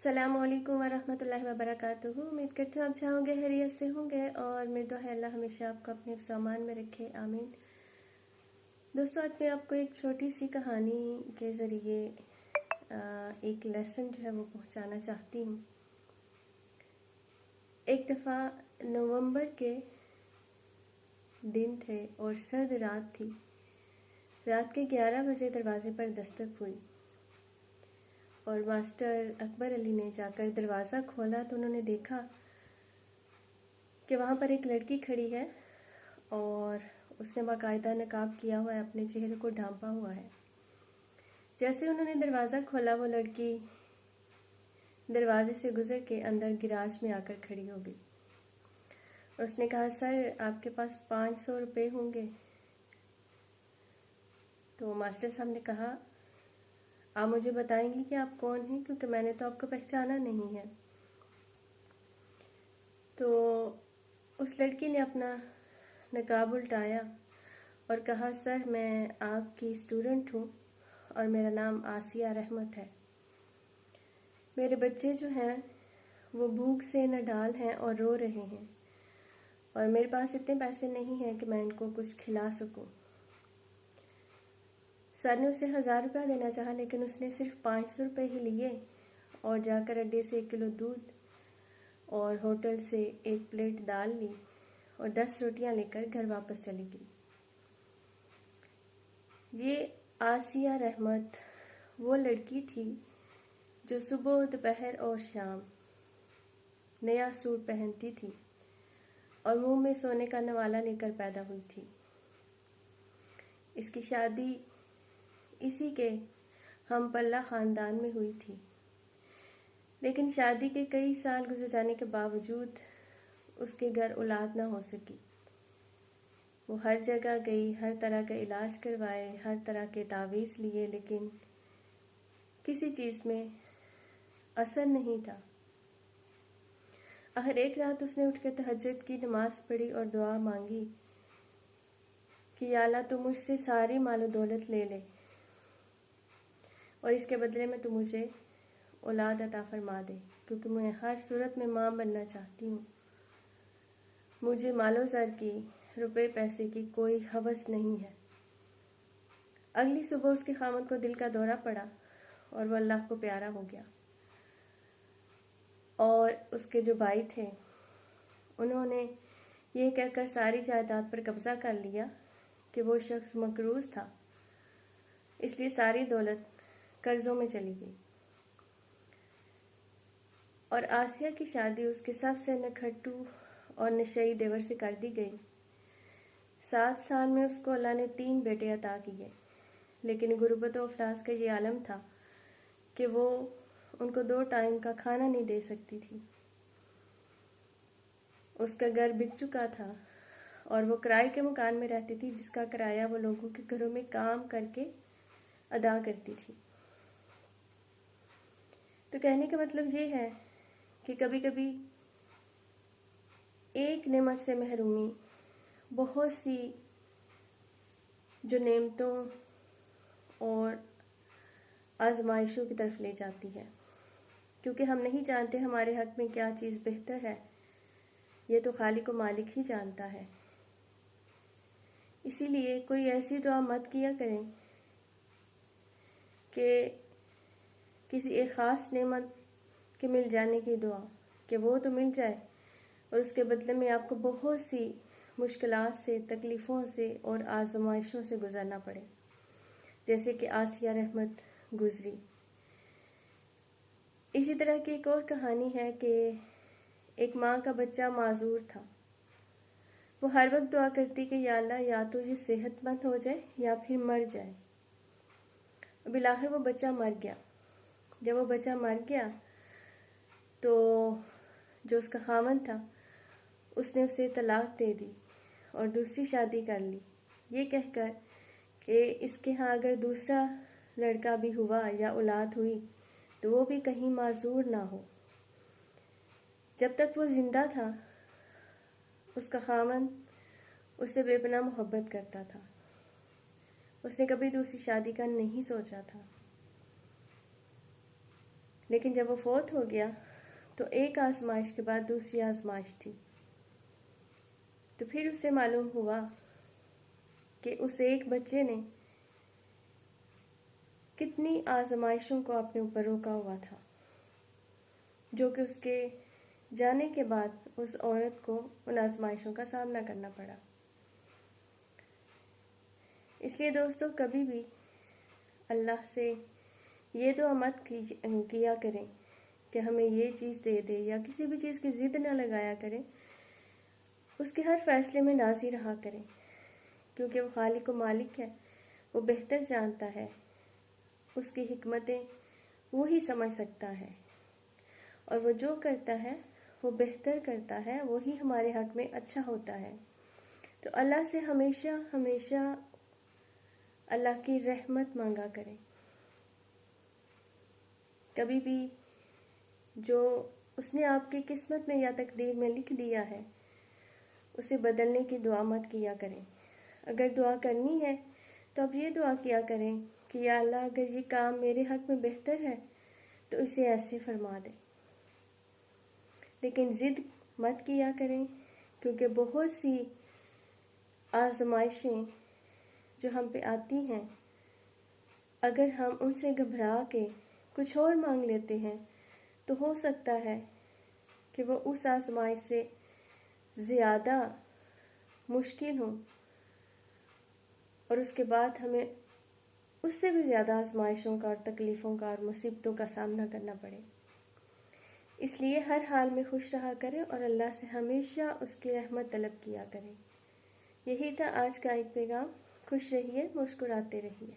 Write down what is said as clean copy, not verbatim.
السلام علیکم ورحمۃ اللہ وبرکاتہ۔ امید کرتی ہوں آپ چاہوں گے خیریت سے ہوں گے، اور میری دعا ہے اللہ ہمیشہ آپ کو اپنے سامان میں رکھے، آمین۔ دوستو، آج میں آپ کو ایک چھوٹی سی کہانی کے ذریعے ایک لیسن جو ہے وہ پہنچانا چاہتی ہوں۔ ایک دفعہ نومبر کے دن تھے اور سرد رات تھی۔ رات کے 11 بجے دروازے پر دستک ہوئی اور ماسٹر اکبر علی نے جا کر دروازہ کھولا تو انہوں نے دیکھا کہ وہاں پر ایک لڑکی کھڑی ہے اور اس نے باقاعدہ نقاب کیا ہوا ہے، اپنے چہرے کو ڈھانپا ہوا ہے۔ جیسے انہوں نے دروازہ کھولا، وہ لڑکی دروازے سے گزر کے اندر گراج میں آ کر کھڑی ہو گئی اور اس نے کہا، سر آپ کے پاس 500 روپے ہوں گے؟ تو ماسٹر صاحب نے کہا، آپ مجھے بتائیں گی کہ آپ کون ہیں، کیونکہ میں نے تو آپ کو پہچانا نہیں ہے۔ تو اس لڑکی نے اپنا نقاب الٹایا اور کہا، سر میں آپ کی اسٹوڈنٹ ہوں اور میرا نام آسیہ رحمت ہے۔ میرے بچے جو ہیں وہ بھوک سے نڈال ہیں اور رو رہے ہیں، اور میرے پاس اتنے پیسے نہیں ہیں کہ میں ان کو کچھ کھلا سکوں۔ سر نے اسے 1000 روپیہ دینا چاہا، لیکن اس نے صرف 500 روپے ہی لیے اور جا کر اڈے سے 1 کلو دودھ اور ہوٹل سے 1 پلیٹ دال لی اور 10 روٹیاں لے کر گھر واپس چلی گئی۔ یہ آسیہ رحمت وہ لڑکی تھی جو صبح، دوپہر اور شام نیا سوٹ پہنتی تھی اور منہ میں سونے کا نوالا لے کر پیدا ہوئی تھی۔ اس کی شادی اسی کے ہم پلہ خاندان میں ہوئی تھی، لیکن شادی کے کئی سال گزر جانے کے باوجود اس کے گھر اولاد نہ ہو سکی۔ وہ ہر جگہ گئی، ہر طرح کا علاج کروائے، ہر طرح کے تعویذ لیے، لیکن کسی چیز میں اثر نہیں تھا۔ آخر ایک رات اس نے اٹھ کے تہجد کی نماز پڑھی اور دعا مانگی کہ یا اللہ تو مجھ سے ساری مال و دولت لے لے، اور اس کے بدلے میں تو مجھے اولاد عطا فرما دے، کیونکہ میں ہر صورت میں ماں بننا چاہتی ہوں۔ مجھے مال و زر کی، روپے پیسے کی کوئی ہوس نہیں ہے۔ اگلی صبح اس کے خاوند کو دل کا دورہ پڑا اور وہ اللہ کو پیارا ہو گیا، اور اس کے جو بھائی تھے انہوں نے یہ کہہ کر ساری جائیداد پر قبضہ کر لیا کہ وہ شخص مقروض تھا، اس لیے ساری دولت قرضوں میں چلی گئی، اور آسیہ کی شادی اس کے سب سے نکھٹو اور نشئی دیور سے کر دی گئی۔ 7 سال میں اس کو اللہ نے 3 بیٹے عطا کیے، لیکن غربت و افلاس کا یہ عالم تھا کہ وہ ان کو 2 ٹائم کا کھانا نہیں دے سکتی تھی۔ اس کا گھر بک چکا تھا اور وہ کرائے کے مکان میں رہتی تھی، جس کا کرایہ وہ لوگوں کے گھروں میں کام کر کے ادا کرتی تھی۔ تو کہنے کا مطلب یہ ہے کہ کبھی کبھی ایک نعمت سے محرومی بہت سی جو نعمتوں اور آزمائشوں کی طرف لے جاتی ہے، کیونکہ ہم نہیں جانتے ہمارے حق میں کیا چیز بہتر ہے، یہ تو خالق و مالک ہی جانتا ہے۔ اسی لیے کوئی ایسی دعا مت کیا کریں کہ کسی ایک خاص نعمت کے مل جانے کی دعا، کہ وہ تو مل جائے اور اس کے بدلے میں آپ کو بہت سی مشکلات سے، تکلیفوں سے اور آزمائشوں سے گزرنا پڑے، جیسے کہ آسیہ رحمت گزری۔ اسی طرح کی ایک اور کہانی ہے کہ ایک ماں کا بچہ معذور تھا۔ وہ ہر وقت دعا کرتی کہ یا اللہ یا تو یہ صحت مند ہو جائے یا پھر مر جائے۔ بالآخر وہ بچہ مر گیا۔ جب وہ بچہ مر گیا تو جو اس کا خاوند تھا اس نے اسے طلاق دے دی اور دوسری شادی کر لی، یہ کہہ کر کہ اس کے ہاں اگر دوسرا لڑکا بھی ہوا یا اولاد ہوئی تو وہ بھی کہیں معذور نہ ہو۔ جب تک وہ زندہ تھا اس کا خاوند اس سے بے پناہ محبت کرتا تھا، اس نے کبھی دوسری شادی کا نہیں سوچا تھا۔ لیکن جب وہ فوت ہو گیا تو ایک آزمائش کے بعد دوسری آزمائش تھی، تو پھر اسے معلوم ہوا کہ اس ایک بچے نے کتنی آزمائشوں کو اپنے اوپر روکا ہوا تھا، جو کہ اس کے جانے کے بعد اس عورت کو ان آزمائشوں کا سامنا کرنا پڑا۔ اس لیے دوستو، کبھی بھی اللہ سے یہ دعا مت کیا کریں کہ ہمیں یہ چیز دے دے، یا کسی بھی چیز کی ضد نہ لگایا کریں۔ اس کے ہر فیصلے میں راضی رہا کریں، کیونکہ وہ خالق و مالک ہے، وہ بہتر جانتا ہے، اس کی حکمتیں وہی سمجھ سکتا ہے، اور وہ جو کرتا ہے وہ بہتر کرتا ہے، وہی ہمارے حق میں اچھا ہوتا ہے۔ تو اللہ سے ہمیشہ ہمیشہ اللہ کی رحمت مانگا کریں۔ کبھی بھی جو اس نے آپ کی قسمت میں یا تقدیر میں لکھ دیا ہے، اسے بدلنے کی دعا مت کیا کریں۔ اگر دعا کرنی ہے تو اب یہ دعا کیا کریں کہ یا اللہ، اگر یہ کام میرے حق میں بہتر ہے تو اسے ایسے فرما دے۔ لیکن ضد مت کیا کریں، کیونکہ بہت سی آزمائشیں جو ہم پہ آتی ہیں، اگر ہم ان سے گھبرا کے کچھ اور مانگ لیتے ہیں تو ہو سکتا ہے کہ وہ اس آزمائش سے زیادہ مشکل ہوں، اور اس کے بعد ہمیں اس سے بھی زیادہ آزمائشوں کا اور تکلیفوں کا اور مصیبتوں کا سامنا کرنا پڑے۔ اس لیے ہر حال میں خوش رہا کریں اور اللہ سے ہمیشہ اس کی رحمت طلب کیا کریں۔ یہی تھا آج کا ایک پیغام۔ خوش رہیے، مسکراتے رہیے۔